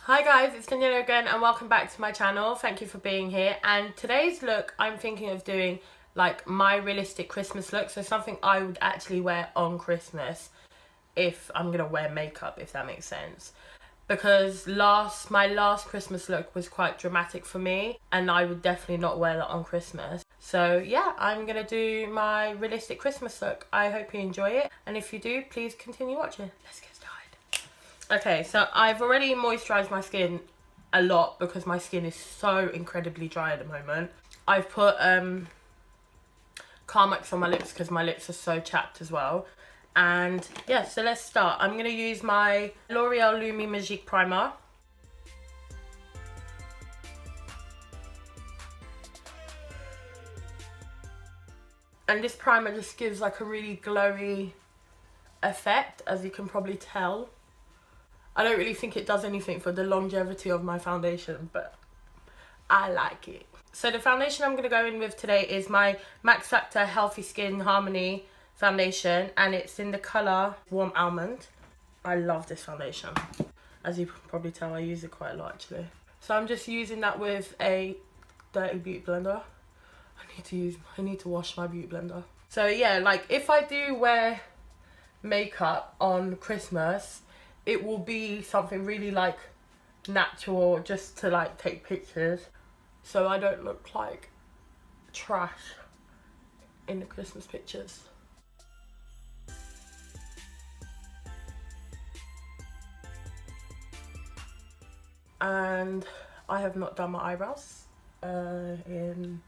Hi guys, it's Daniela again and welcome back to my channel. Thank you for being here. And today's look, I'm thinking of doing like my realistic Christmas look. So something I would actually wear on Christmas if I'm going to wear makeup, if that makes sense. Because my last Christmas look was quite dramatic for me and I would definitely not wear that on Christmas. So yeah, I'm going to do my realistic Christmas look. I hope you enjoy it. And if you do, please continue watching. Let's get started. Okay, so I've already moisturised my skin a lot because my skin is so incredibly dry at the moment. I've put Carmex on my lips because my lips are so chapped as well. And yeah, so let's start. I'm going to use my L'Oreal Lumi Magique primer. And this primer just gives like a really glowy effect, as you can probably tell. I don't really think it does anything for the longevity of my foundation, but I like it. So the foundation I'm going to go in with today is my Max Factor Healthy Skin Harmony foundation, and it's in the colour Warm Almond. I love this foundation. As you can probably tell, I use it quite a lot actually. So I'm just using that with a dirty beauty blender. I need to wash my beauty blender. So yeah, like if I do wear makeup on Christmas, it will be something really like natural, just to like take pictures so I don't look like trash in the Christmas pictures. And I have not done my eyebrows in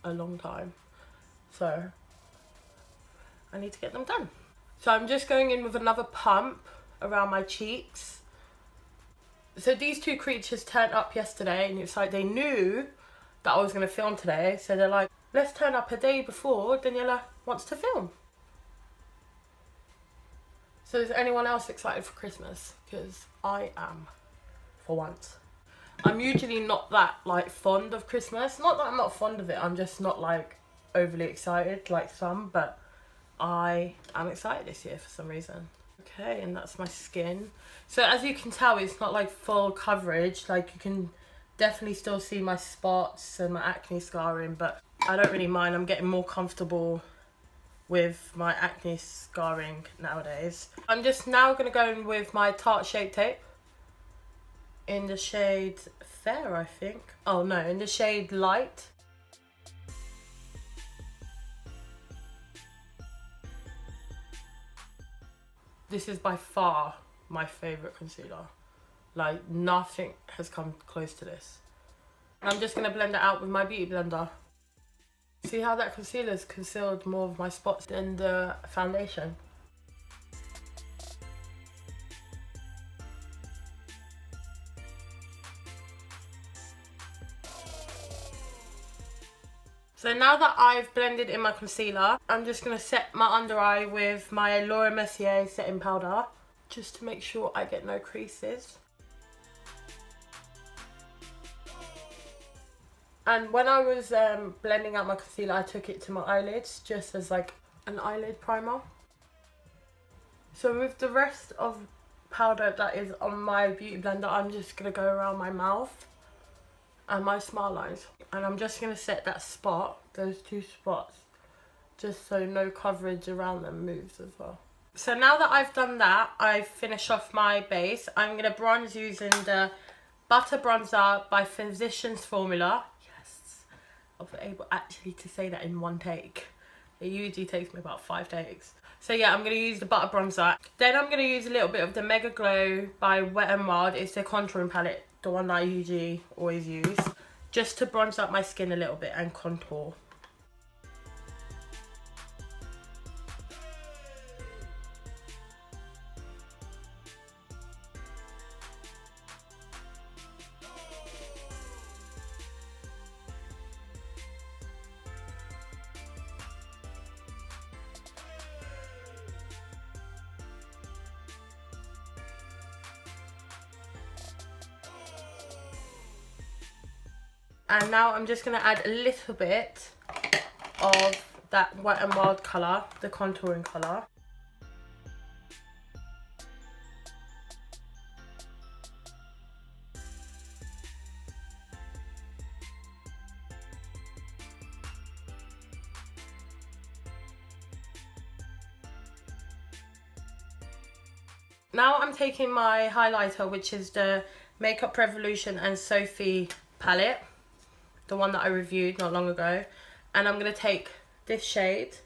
a long time, so I need to get them done. So I'm just going in with another pump around my cheeks. So these two creatures turned up yesterday and it's like they knew that I was going to film today, so they're like, let's turn up a day before Daniela wants to film. So is anyone else excited for Christmas? Because I am, for once. I'm usually not that like fond of Christmas. Not that I'm not fond of it, I'm just not like overly excited like some, but I am excited this year for some reason. Okay, and that's my skin. So as you can tell, it's not like full coverage. Like you can definitely still see my spots and my acne scarring, but I don't really mind. I'm getting more comfortable with my acne scarring nowadays. I'm just now going to go in with my Tarte Shape Tape in the shade Fair, I think. Oh no, in the shade Light. This is by far my favourite concealer. Like, nothing has come close to this. I'm just going to blend it out with my beauty blender. See how that concealer's concealed more of my spots than the foundation? So now that I've blended in my concealer, I'm just going to set my under eye with my Mercier setting powder, just to make sure I get no creases. And when I was blending out my concealer, I took it to my eyelids, just as like an eyelid primer. So with the rest of powder that is on my beauty blender, I'm just going to go around my mouth and my smile lines, and I'm just going to set that spot, those two spots, just so no coverage around them moves as well. So now that I've done that, I've finished off my base. I'm going to bronze using the Butter Bronzer by Physicians Formula. Yes, I was able actually to say that in one take. It usually takes me about 5 takes. So yeah, I'm going to use the Butter Bronzer. Then I'm going to use a little bit of the MegaGlo by Wet and Wild. It's the contouring palette, the one that I usually always use, just to bronze up my skin a little bit and contour. And now I'm just going to add a little bit of that Wet and Wild colour, the contouring colour. Now I'm taking my highlighter, which is the Makeup Revolution and Sophie palette, the one that I reviewed not long ago, and I'm going to take this shade,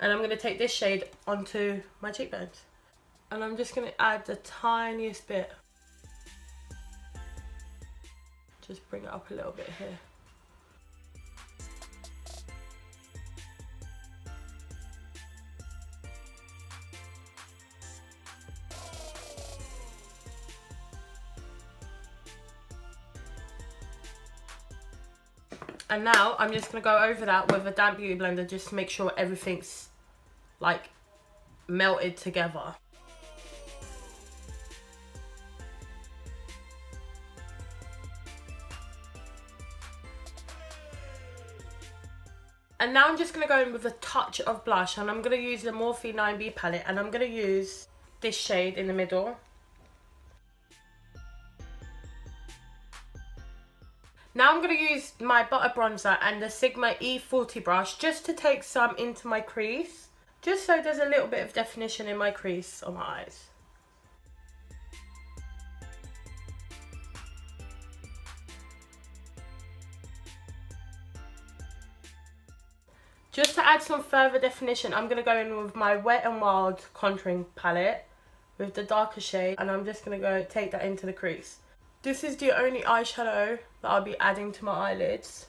and I'm going to take this shade onto my cheekbones, and I'm just going to add the tiniest bit, just bring it up a little bit here. And now I'm just going to go over that with a damp beauty blender just to make sure everything's like melted together. And now I'm just going to go in with a touch of blush, and I'm going to use the Morphe 9B palette, and I'm going to use this shade in the middle. Now I'm going to use my Butter Bronzer and the Sigma E40 brush just to take some into my crease, just so there's a little bit of definition in my crease on my eyes. Just to add some further definition, I'm going to go in with my Wet and Wild contouring palette with the darker shade, and I'm just going to go take that into the crease. This is the only eyeshadow that I'll be adding to my eyelids.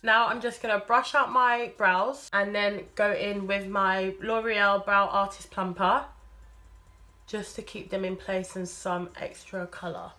Now I'm just going to brush out my brows and then go in with my L'Oreal Brow Artist Plumper just to keep them in place and some extra colour.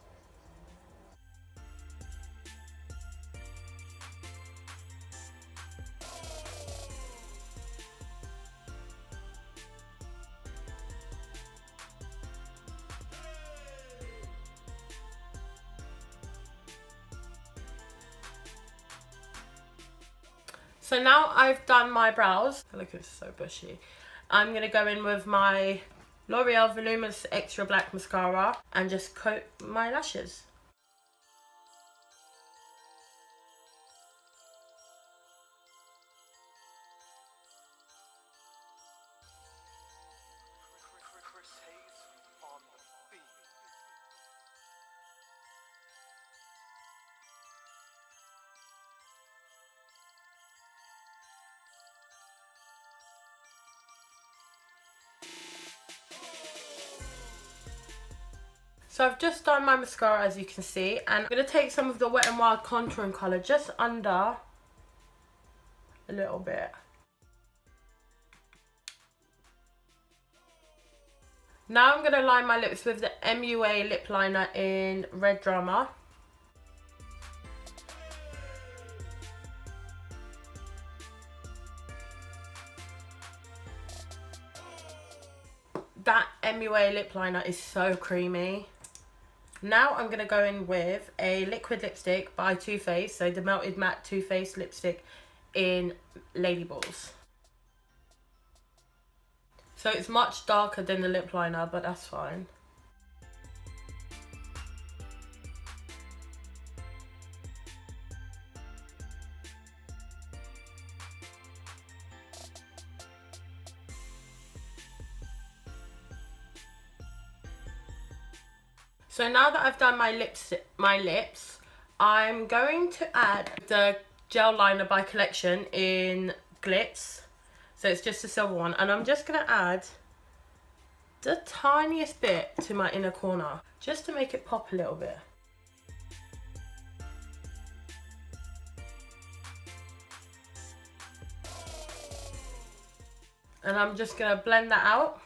So now I've done my brows. Look, it's so bushy. I'm going to go in with my L'Oreal Voluminous Extra Black Mascara and just coat my lashes. So I've just done my mascara, as you can see, and I'm going to take some of the Wet n Wild contouring colour just under a little bit. Now I'm going to line my lips with the MUA Lipliner in Red Drama. That MUA lip liner is so creamy. Now I'm going to go in with a liquid lipstick by Too Faced, so the Melted Matte Too Faced lipstick in Lady Balls. So it's much darker than the lip liner, but that's fine. So now that I've done my lips, I'm going to add the gel liner by Collection in Glitz. So it's just a silver one, and I'm just going to add the tiniest bit to my inner corner just to make it pop a little bit. And I'm just going to blend that out.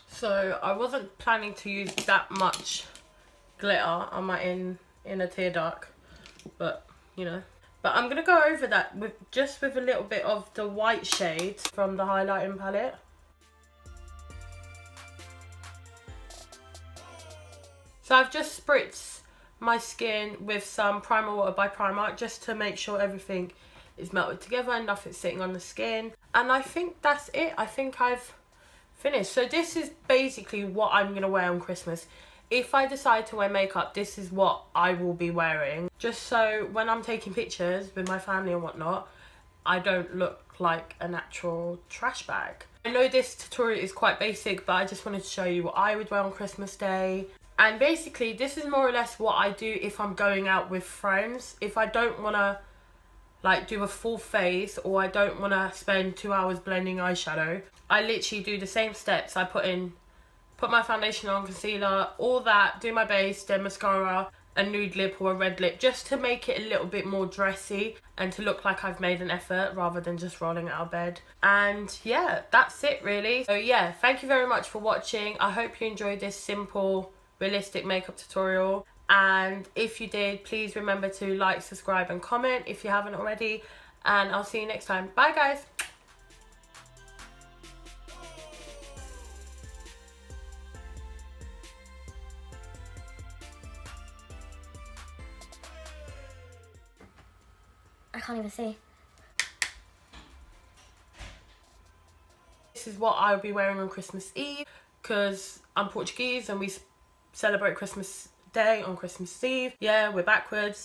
So I wasn't planning to use that much glitter on my inner tear duct, but you know. But I'm gonna go over that with a little bit of the white shade from the highlighting palette. So I've just spritzed my skin with some primer water by Primark just to make sure everything is melted together and nothing's sitting on the skin. And I think that's it. I think I've finished. So this is basically what I'm going to wear on Christmas. if I decide to wear makeup, this is what I will be wearing. Just so when I'm taking pictures with my family and whatnot, I don't look like a natural trash bag. I know this tutorial is quite basic, but I just wanted to show you what I would wear on Christmas Day. And basically, this is more or less what I do if I'm going out with friends. If I don't want to like do a full face, or I don't want to spend 2 hours blending eyeshadow, I literally do the same steps. I put my foundation on, concealer, all that, do my base, then mascara, a nude lip or a red lip, just to make it a little bit more dressy and to look like I've made an effort rather than just rolling out of bed. And yeah, that's it really. So yeah, thank you very much for watching. I hope you enjoyed this simple, realistic makeup tutorial. And if you did, please remember to like, subscribe and comment if you haven't already. And I'll see you next time. Bye guys. I can't even see. This is what I'll be wearing on Christmas Eve, because I'm Portuguese and we celebrate Christmas Day on Christmas Eve. Yeah, we're backwards.